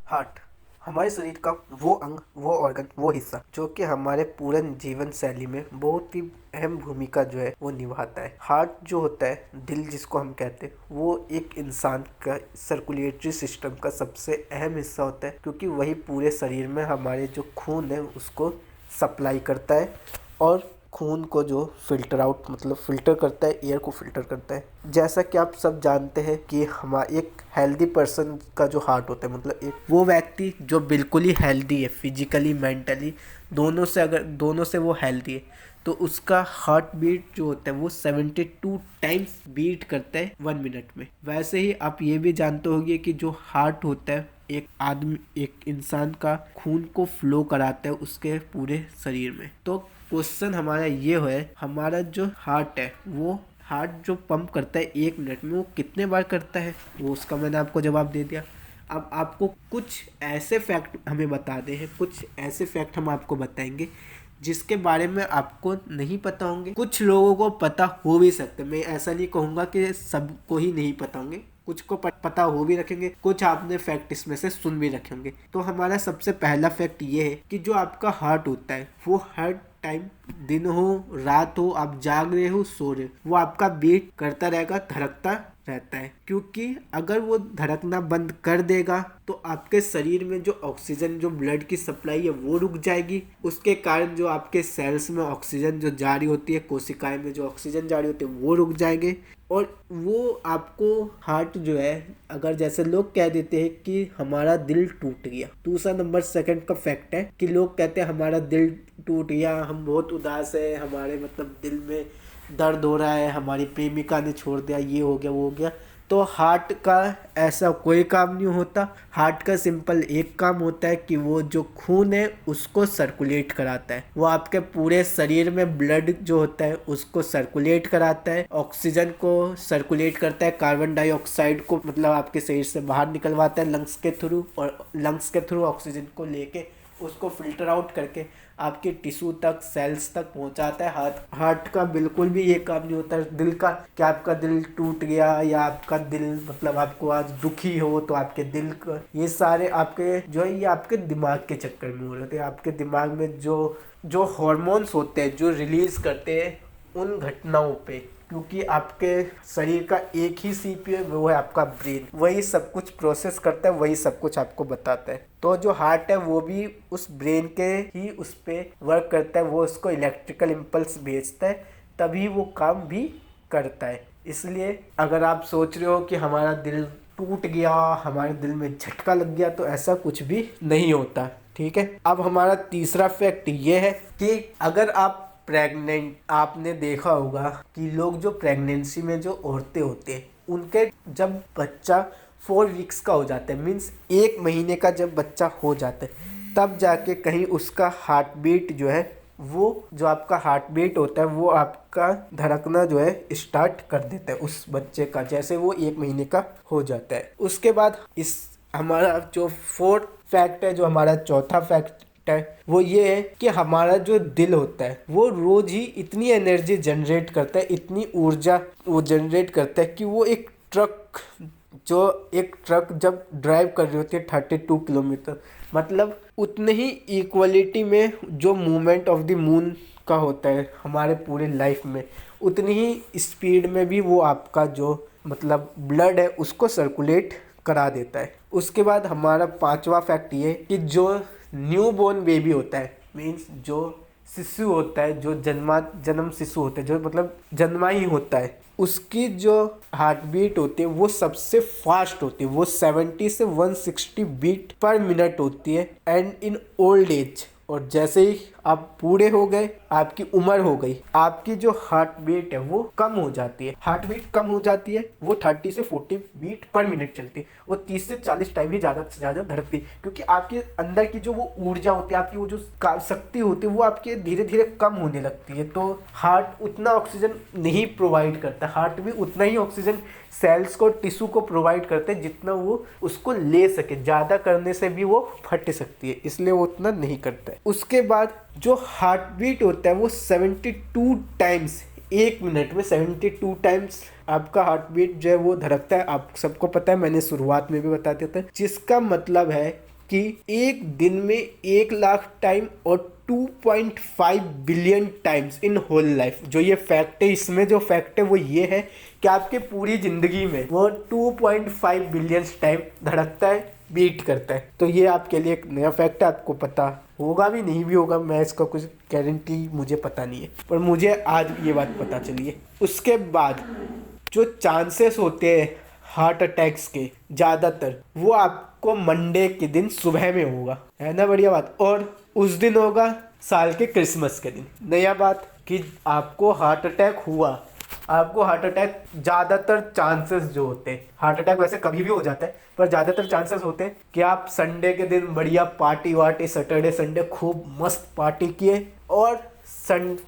Heart हमारे शरीर का वो अंग, वो ऑर्गन, वो हिस्सा जो कि हमारे पूरे जीवन शैली में बहुत ही अहम भूमिका जो है वो निभाता है। हार्ट जो होता है, दिल जिसको हम कहते हैं, वो एक इंसान का सर्कुलेटरी सिस्टम का सबसे अहम हिस्सा होता है, क्योंकि वही पूरे शरीर में हमारे जो खून है उसको सप्लाई करता है और खून को जो फिल्टर आउट मतलब फिल्टर करता है, एयर को फिल्टर करता है। जैसा कि आप सब जानते हैं कि हमारा एक हेल्दी पर्सन का जो हार्ट होता है, मतलब एक वो व्यक्ति जो बिल्कुल ही हेल्दी है, फिजिकली मेंटली दोनों से वो हेल्दी है, तो उसका हार्ट बीट जो होता है वो 72 टाइम्स बीट करता है 1 मिनट में। वैसे ही आप ये भी जानते होंगे कि जो हार्ट होता है एक इंसान का खून को फ्लो कराता है उसके पूरे शरीर में। तो क्वेश्चन हमारा ये है, हमारा जो हार्ट है वो हार्ट जो पंप करता है 1 मिनट में वो कितने बार करता है, वो उसका मैंने आपको जवाब दे दिया। अब आपको कुछ ऐसे फैक्ट हमें बता दे हैं, कुछ ऐसे फैक्ट हम आपको बताएंगे जिसके बारे में आपको नहीं पता होंगे। कुछ लोगों को पता हो भी सकते, मैं ऐसा नहीं कहूँगा कि सबको ही नहीं पता होंगे, कुछ को पता हो भी रखेंगे, कुछ आपने फैक्ट इसमें से सुन भी रखेंगे। तो हमारा सबसे पहला फैक्ट ये है कि जो आपका हार्ट होता है वो हर टाइम, दिन हो रात हो, आप जाग रहे हो सो रहे हो, वो आपका बीट करता रहेगा, धड़कता रहता है। क्योंकि अगर वो धड़कना बंद कर देगा तो आपके शरीर में जो ऑक्सीजन, जो ब्लड की सप्लाई है वो रुक जाएगी। उसके कारण जो आपके सेल्स में ऑक्सीजन जो जारी होती है, कोशिकाएं में जो ऑक्सीजन जारी होती है वो रुक जाएंगे। और वो आपको हार्ट जो है, अगर जैसे लोग कह देते हैं कि हमारा दिल टूट गया, दूसरा नंबर सेकंड का फैक्ट है कि लोग कहते हैं हमारा दिल टूट गया, हम बहुत उदास है, हमारे मतलब दिल में दर्द हो रहा है, हमारी प्रेमिका ने छोड़ दिया, ये हो गया वो हो गया। तो हार्ट का ऐसा कोई काम नहीं होता। हार्ट का सिंपल एक काम होता है कि वो जो खून है उसको सर्कुलेट कराता है, वो आपके पूरे शरीर में ब्लड जो होता है उसको सर्कुलेट कराता है, ऑक्सीजन को सर्कुलेट करता है, कार्बन डाइऑक्साइड को मतलब आपके शरीर से बाहर निकलवाता है लंग्स के थ्रू, और लंग्स के थ्रू ऑक्सीजन को लेके उसको फिल्टर आउट करके आपके टिश्यू तक, सेल्स तक पहुंचाता है। हार्ट का बिल्कुल भी ये काम नहीं होता दिल का, कि आपका दिल टूट गया या आपका दिल मतलब आपको आज दुखी हो तो आपके दिल का, ये सारे आपके जो है ये आपके दिमाग के चक्कर में हो रहे थे। आपके दिमाग में जो जो हॉर्मोन्स होते हैं जो रिलीज करते हैं उन घटनाओं पे, क्योंकि आपके शरीर का एक ही सीपीयू है, वो है आपका ब्रेन, वही सब कुछ प्रोसेस करता है, वही सब कुछ आपको बताता है। तो जो हार्ट है वो भी उस ब्रेन के ही उस पे वर्क करता है, वो उसको इलेक्ट्रिकल इम्पल्स भेजता है, तभी वो काम भी करता है। इसलिए अगर आप सोच रहे हो कि हमारा दिल टूट गया, हमारे दिल में झटका लग गया, तो ऐसा कुछ भी नहीं होता। ठीक है, अब हमारा तीसरा फैक्ट ये है कि अगर आप प्रेग्नेंट, आपने देखा होगा कि लोग जो प्रेगनेंसी में जो औरतें होते हैं उनके जब बच्चा 4 वीक्स का हो जाता है, मीन्स 1 महीने का जब बच्चा हो जाता है, तब जाके कहीं उसका हार्ट बीट जो है, वो जो आपका हार्ट बीट होता है वो आपका धड़कना जो है स्टार्ट कर देता है उस बच्चे का, जैसे वो 1 महीने का हो जाता है। उसके बाद इस हमारा जो फोर्थ फैक्ट है, जो हमारा चौथा फैक्ट है, वो ये है कि हमारा जो दिल होता है वो रोज ही इतनी एनर्जी जनरेट करता है, इतनी ऊर्जा वो जनरेट करता है कि वो एक ट्रक जब ड्राइव कर रही होती है 32 किलोमीटर, मतलब उतने ही इक्वलिटी में जो मूवमेंट ऑफ द मून का होता है हमारे पूरे लाइफ में, उतनी ही स्पीड में भी वो आपका जो मतलब ब्लड है उसको सर्कुलेट करा देता है। उसके बाद हमारा पांचवा फैक्ट ये कि जो न्यू बोर्न बेबी होता है, मीन्स जो शिशु होता है, जो जन्म शिशु होता है, जो मतलब जन्मा ही होता है, उसकी जो हार्ट बीट होती है वो सबसे फास्ट होती है, वो 70 से 160 बीट पर मिनट होती है। एंड इन ओल्ड एज, और जैसे ही आप बूढ़े हो गए, आपकी उम्र हो गई, आपकी जो हार्ट बीट है वो कम हो जाती है। हार्ट बीट कम हो जाती है, वो 30 से 40 बीट पर मिनट चलती है, वो 30 से 40 टाइम ही ज़्यादा से ज़्यादा धड़कती है, क्योंकि आपके अंदर की जो वो ऊर्जा होती है, आपकी वो जो शक्ति होती है वो आपके धीरे धीरे कम होने लगती है। तो हार्ट उतना ऑक्सीजन नहीं प्रोवाइड करता, हार्ट भी उतना ही ऑक्सीजन सेल्स को, टिश्यू को प्रोवाइड करते हैं जितना वो उसको ले सके, ज़्यादा करने से भी वो फट सकती है, इसलिए वो उतना नहीं करता है। उसके बाद जो हार्ट बीट होता है वो 72 टाइम्स 1 मिनट में 72 टाइम्स आपका हार्ट बीट जो है वो धड़कता है। आप सबको पता है, मैंने शुरुआत में भी बता दिया था, जिसका मतलब है कि एक दिन में 1 लाख टाइम और 2.5 billion times in whole life. जो ये फैक्ट है, इसमें जो फैक्ट है वो ये है कि आपके पूरी जिंदगी में वो 2.5 बिलियन टाइम धड़कता है, बीट करता है। तो ये आपके लिए एक नया फैक्ट है, आपको पता होगा भी नहीं भी होगा, मैं इसका कुछ गारंटी मुझे पता नहीं है, पर मुझे आज ये बात पता चली है। उसके बाद जो चांसेस होते हैं हार्ट अटैक्स के, ज़्यादातर वो आपको मंडे के दिन सुबह में होगा, है ना बढ़िया बात। और उस दिन होगा साल के क्रिसमस के दिन। नया बात कि आपको हार्ट अटैक हुआ, आपको हार्ट अटैक ज़्यादातर चांसेस जो होते हैं, हार्ट अटैक वैसे कभी भी हो जाता है, पर ज़्यादातर चांसेस होते हैं कि आप संडे के दिन बढ़िया पार्टी वार्टी, सैटरडे संडे खूब मस्त पार्टी किए और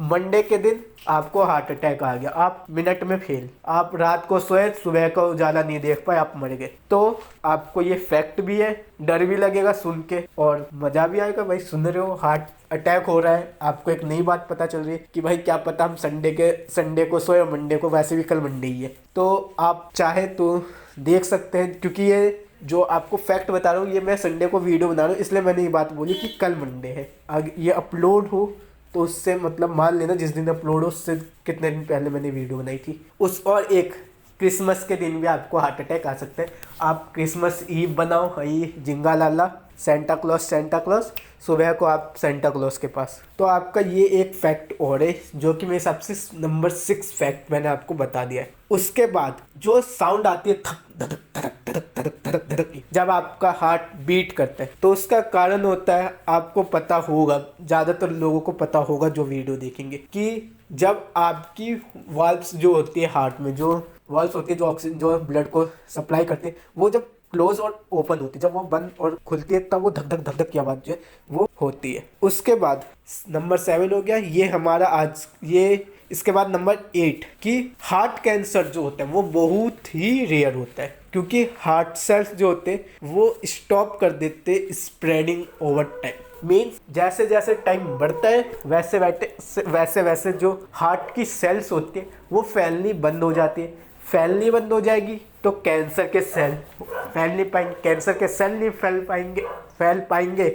मंडे के दिन आपको हार्ट अटैक आ गया, आप मिनट में फेल, आप रात को सोए, सुबह को उजाला नहीं देख पाए, आप मर गए। तो आपको ये फैक्ट भी है, डर भी लगेगा सुन के और मजा भी आएगा, भाई सुन रहे हो हार्ट अटैक हो रहा है, आपको एक नई बात पता चल रही है कि भाई क्या पता हम संडे को सोए और मंडे को, वैसे भी कल मंडे ही है। तो आप चाहे तो देख सकते हैं, क्योंकि ये जो आपको फैक्ट बता रहा हूँ ये मैं संडे को वीडियो बना रहा हूँ, इसलिए मैंने ये बात बोली कि कल मंडे है। आगे ये अपलोड हो तो उससे मतलब मान लेना जिस दिन अपलोड हो उससे कितने दिन पहले मैंने वीडियो बनाई थी उस। और एक क्रिसमस के दिन भी आपको हार्ट अटैक आ सकता है। आप क्रिसमस ईव बनाओ, हई जिंगा लाला सेंटा क्लॉस, सुबह को आप सेंटा क्लॉस के पास। तो आपका ये एक फैक्ट और है जो कि मेरे हिसाब से नंबर 6 फैक्ट मैंने आपको बता दिया है। उसके बाद जो साउंड आती है थक धड़क धड़क धड़क धड़क धड़क धड़क, जब आपका हार्ट बीट करता है, तो उसका कारण होता है, आपको पता होगा, ज़्यादातर लोगों को पता होगा जो वीडियो देखेंगे, कि जब आपकी वाल्व्स जो होती है हार्ट में, जो वाल्व्स होती है जो ऑक्सीजन जो ब्लड को सप्लाई करते हैं, वो जब क्लोज और ओपन होती है, जब वो बंद और खुलती है तब वो धक धक धक धक की आवाज़ जो है वो होती है। उसके बाद नंबर 7 हो गया ये हमारा आज ये। इसके बाद नंबर 8 कि हार्ट कैंसर जो होता है वो बहुत ही रेयर होता है, क्योंकि हार्ट सेल्स जो होते हैं वो स्टॉप कर देते स्प्रेडिंग ओवर टाइम। मीन्स जैसे जैसे टाइम बढ़ता है वैसे वैसे जो हार्ट की सेल्स होती है वो फैलनी बंद हो जाती है। फैलनी बंद हो जाएगी तो कैंसर के सेल फैल नहीं पाएंगे, कैंसर के सेल नहीं फैल पाएंगे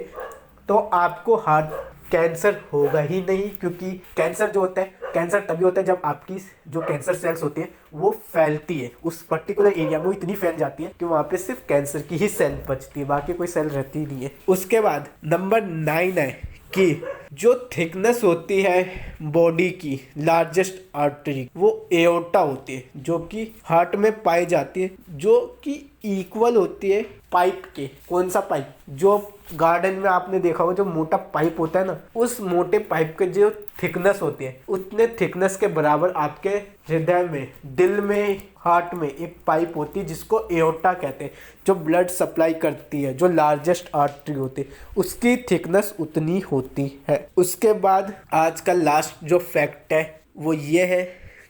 तो आपको हार्ट कैंसर होगा ही नहीं। क्योंकि कैंसर जो होता है, कैंसर तभी होता है जब आपकी जो कैंसर सेल्स होती है वो फैलती है, उस पर्टिकुलर एरिया में वो इतनी फैल जाती है कि वहाँ पे सिर्फ कैंसर की ही सेल बचती है, बाकी कोई सेल रहती ही नहीं है। उसके बाद नंबर 9 है कि जो थिकनेस होती है बॉडी की लार्जेस्ट आर्टरी वो एओर्टा होती है, जो कि हार्ट में पाई जाती है, जो कि इक्वल होती है पाइप के। कौन सा पाइप? जो गार्डन में आपने देखा होगा जो मोटा पाइप होता है ना, उस मोटे पाइप के जो थिकनेस होती है उतने थिकनेस के बराबर आपके हृदय में, दिल में, हार्ट में एक पाइप होती है जिसको एओर्टा कहते हैं, जो ब्लड सप्लाई करती है, जो लार्जेस्ट आर्टरी होती है, उसकी थिकनेस उतनी होती है। उसके बाद आज का लास्ट जो फैक्ट है वो ये है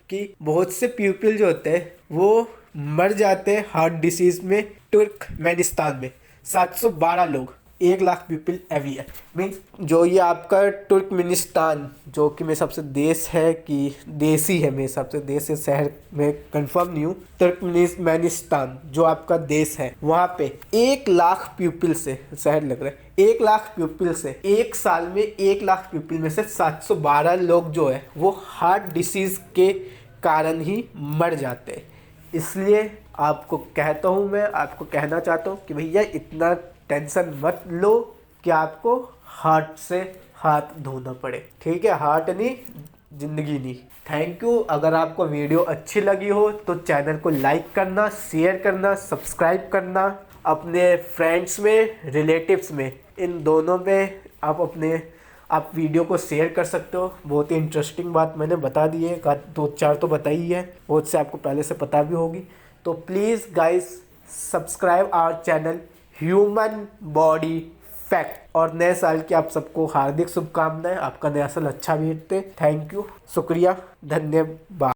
कि बहुत से पीपल जो होते हैं वो मर जाते हैं हार्ट डिसीज में। तुर्कमेनिस्तान में 712 लोग, 1 lakh people every year. Means जो ये आपका तुर्कमेनिस्तान, जो कि मेरे सबसे देश है कि देसी है, मेरे सबसे देश है, शहर में कंफर्म नहीं हूँ। तुर्कमेनिस्तान जो आपका देश है वहाँ पे 1 लाख पीपल से, शहर लग रहा है, 1 लाख पीपल से एक साल में 1 लाख पीपल में से 712 लोग जो है वो हार्ट डिसीज के कारण ही मर जाते हैं। इसलिए आपको कहता हूँ, मैं आपको कहना चाहता हूँ कि भैया इतना टेंशन मत लो कि आपको हार्ट से हाथ धोना पड़े, ठीक है? हार्ट नहीं, जिंदगी नहीं। Thank you. अगर आपको वीडियो अच्छी लगी हो तो चैनल को लाइक करना, शेयर करना, सब्सक्राइब करना, अपने फ्रेंड्स में, रिलेटिव्स में, इन दोनों में आप वीडियो को शेयर कर सकते हो। बहुत ही इंटरेस्टिंग बात मैंने बता दी है, 2-4 तो बताई है, बहुत से आपको पहले से पता भी होगी। तो please guys subscribe our channel human body fact. और नए साल की आप सबको हार्दिक शुभकामनाएं, आपका नया साल अच्छा बीते। थैंक यू, शुक्रिया, धन्यवाद।